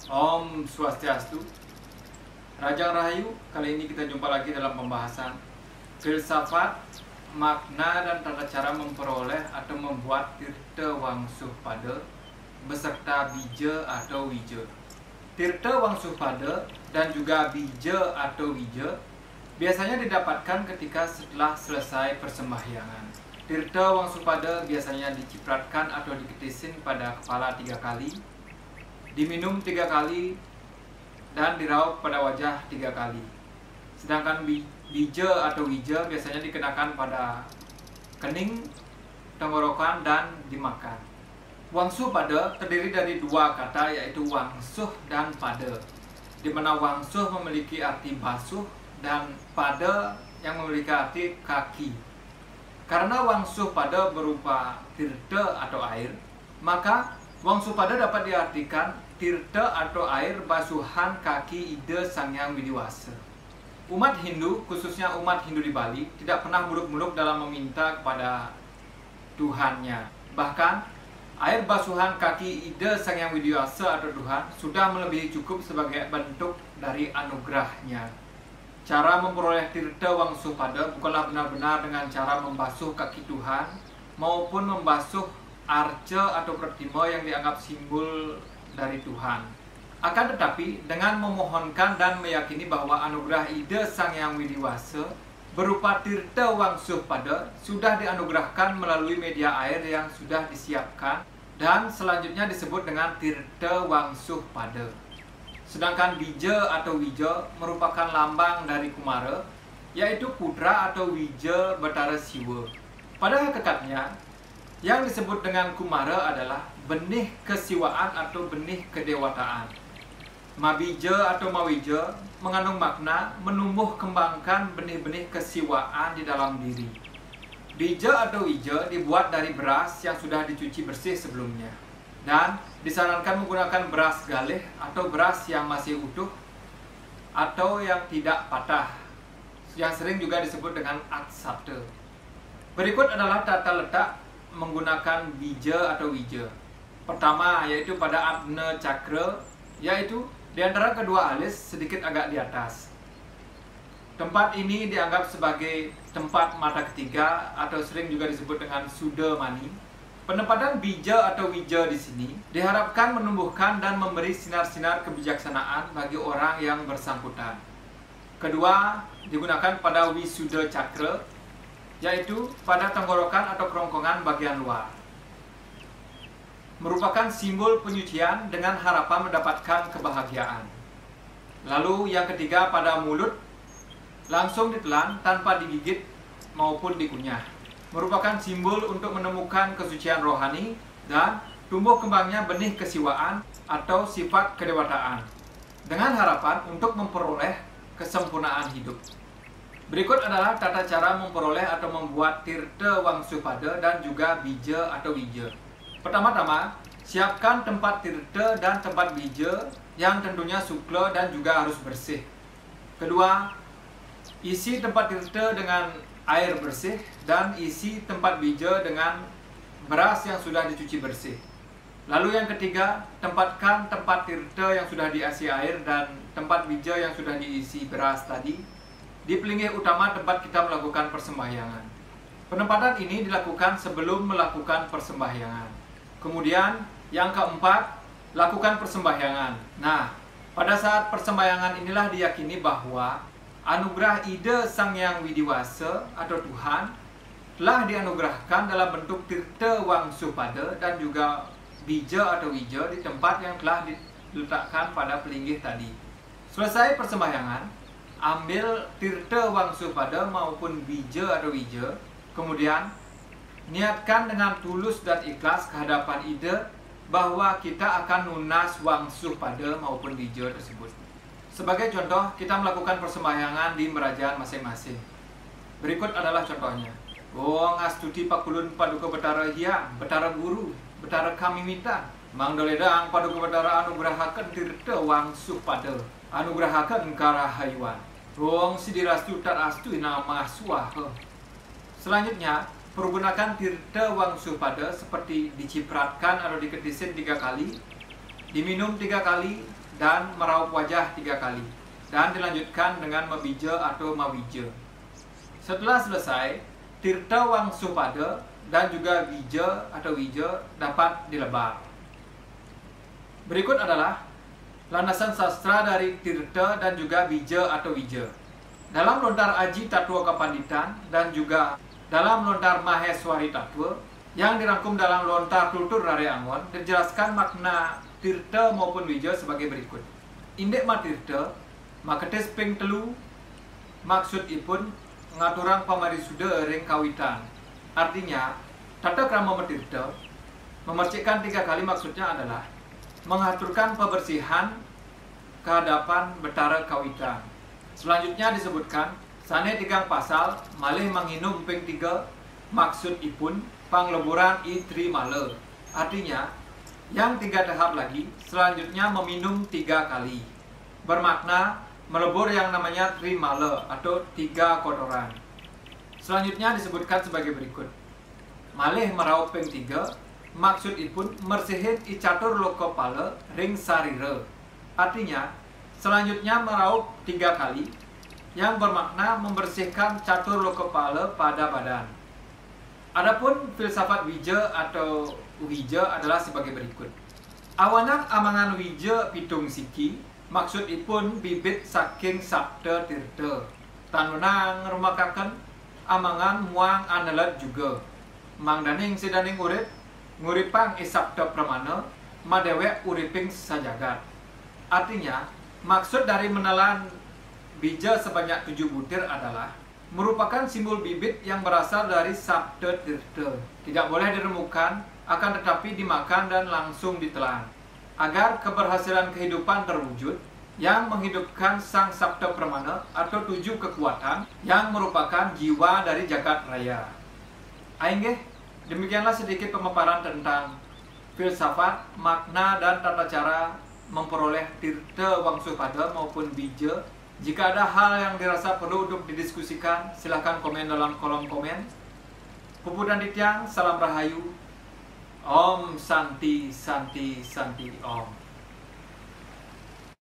Om Swastiastu, Rajang Rahayu. Kali ini kita jumpa lagi dalam pembahasan filsafat, makna dan tata cara memperoleh atau membuat tirta wangsuh pada beserta bija atau wija. Tirta wangsuh pada dan juga bija atau wija biasanya didapatkan ketika setelah selesai persembahyangan. Tirta wangsuh pada biasanya dicipratkan atau diketisin pada kepala 3 kali, diminum 3 kali, dan diraup pada wajah 3 kali. Sedangkan bija atau wija biasanya dikenakan pada kening, tenggorokan, dan dimakan. Wangsuh pada terdiri dari 2 kata, yaitu wangsuh dan pada, di mana wangsuh memiliki arti basuh dan pada yang memiliki arti kaki. Karena wangsuh pada berupa tirta atau air, maka wangsuh pada dapat diartikan tirta atau air basuhan kaki Ida Sang Hyang Widiwasa. Umat Hindu, khususnya umat Hindu di Bali, tidak pernah muluk-muluk dalam meminta kepada Tuhannya. Bahkan, air basuhan kaki Ida Sang Hyang Widiwasa atau Tuhan sudah melebihi cukup sebagai bentuk dari anugerahnya. Cara memperoleh tirta wangsuh pada bukanlah benar-benar dengan cara membasuh kaki Tuhan maupun membasuh arca atau pratima yang dianggap simbol dari Tuhan. Akan tetapi, dengan memohonkan dan meyakini bahwa anugerah Ida Sang Hyang Widiwasa berupa tirta wangsuh pada sudah dianugerahkan melalui media air yang sudah disiapkan dan selanjutnya disebut dengan tirta wangsuh pada. Sedangkan bija atau wija merupakan lambang dari Kumara, yaitu putra atau wija Batara Siwa. Pada hakikatnya, yang disebut dengan Kumara adalah benih kesiwaan atau benih kedewataan. Mabija atau mawija mengandung makna menumbuh kembangkan benih-benih kesiwaan di dalam diri. Bija atau wija dibuat dari beras yang sudah dicuci bersih sebelumnya, dan disarankan menggunakan beras galih atau beras yang masih utuh atau yang tidak patah, yang sering juga disebut dengan aksata. Berikut adalah tata letak menggunakan bija atau wija. Pertama, yaitu pada Abna Cakra, yaitu di antara kedua alis sedikit agak di atas. Tempat ini dianggap sebagai tempat mata ketiga atau sering juga disebut dengan Suda Mani. Penempatan bija atau wija di sini diharapkan menumbuhkan dan memberi sinar-sinar kebijaksanaan bagi orang yang bersangkutan. Kedua, digunakan pada Wisuda Cakra, yaitu pada tenggorokan atau kerongkongan bagian luar. Merupakan simbol penyucian dengan harapan mendapatkan kebahagiaan. Lalu yang ketiga pada mulut, langsung ditelan tanpa digigit maupun dikunyah. Merupakan simbol untuk menemukan kesucian rohani dan tumbuh kembangnya benih kesiwaan atau sifat kedewataan, dengan harapan untuk memperoleh kesempurnaan hidup. Berikut adalah tata cara memperoleh atau membuat tirta wangsuh pada dan juga bija atau wija. Pertama-tama, siapkan tempat tirta dan tempat bija yang tentunya sukla dan juga harus bersih. Kedua, isi tempat tirta dengan air bersih dan isi tempat bija dengan beras yang sudah dicuci bersih. Lalu yang ketiga, tempatkan tempat tirta yang sudah diisi air dan tempat bija yang sudah diisi beras tadi di pelinggih utama tempat kita melakukan persembahyangan. Penempatan ini dilakukan sebelum melakukan persembahyangan. Kemudian yang keempat, lakukan persembahyangan. Nah, pada saat persembahyangan inilah diyakini bahwa anugerah Ida Sang Hyang Widiwasa atau Tuhan telah dianugerahkan dalam bentuk tirta wangsuh pada dan juga bija atau wija di tempat yang telah diletakkan pada pelinggih tadi. Selesai persembahyangan, ambil tirta wangsuh pada maupun bija atau wija, kemudian niatkan dengan tulus dan ikhlas kehadapan Ida bahwa kita akan lunas wangsuh pada maupun bija tersebut. Sebagai contoh, kita melakukan persembahyangan di merajaan masing-masing. Berikut adalah contohnya. Wong astuti pakulun paduka betara hyang, betara guru, betara kami minta. Mang doledang paduka betara anugrahaken tirta wangsuh pada, anugrahaken karahayuan. Wong sidirastu tarastu nama swaha. Selanjutnya, pergunakan tirta wangsuh pada seperti dicipratkan atau diketisin 3 kali, diminum 3 kali, dan meraup wajah 3 kali. Dan dilanjutkan dengan mebija atau mawija. Setelah selesai, tirta wangsupada dan juga bija atau wija dapat dilebar. Berikut adalah landasan sastra dari tirta dan juga bija atau wija. Dalam lontar Aji Tattwa Kapanditan dan juga dalam lontar Maheswari Tattwa yang dirangkum dalam lontar Kultur Rare Angon, dijelaskan makna tirta maupun wija sebagai berikut. Indek matirta, maketes ping telu, maksudipun ngaturang pamarisuda ring kawitan. Artinya, tata krama matirta, memercikkan 3 kali maksudnya adalah mengaturkan pembersihan kehadapan betara kawitan. Selanjutnya disebutkan, sane 3 pasal, malih menghinum ping 3, maksudipun pangleburan itri male. Artinya, yang 3 tahap lagi, selanjutnya meminum 3 kali. Bermakna melebur yang namanya trimala atau 3 kotoran. Selanjutnya disebutkan sebagai berikut. Malih meraup ping 3, maksudipun mersihin icatur lokopala ring sarira. Artinya, selanjutnya meraup 3 kali, yang bermakna membersihkan catur lokopala pada badan. Adapun filsafat wija atau wija adalah sebagai berikut. Awanan amangan wija pitung siki, maksudipun bibit saking sabda tirta. Tanunang ngrumakaken amangan muang anelat juga. Mangdaning sidaning urip, nguripang isabda pramana, madewek uriping sajagat. Artinya, maksud dari menelan bija sebanyak 7 butir adalah merupakan simbol bibit yang berasal dari sabda tirta. Tidak boleh diremukan, akan tetapi dimakan dan langsung ditelan. Agar keberhasilan kehidupan terwujud, yang menghidupkan sang sabda pramana atau 7 kekuatan yang merupakan jiwa dari jagat raya. Ainggih, demikianlah sedikit pemaparan tentang filsafat, makna, dan tata cara memperoleh tirta wangsupada maupun bija. Jika ada hal yang dirasa perlu untuk didiskusikan, silahkan komen dalam kolom komen. Pupu dan Dityang, salam rahayu. Om Santi Santi Santi Om.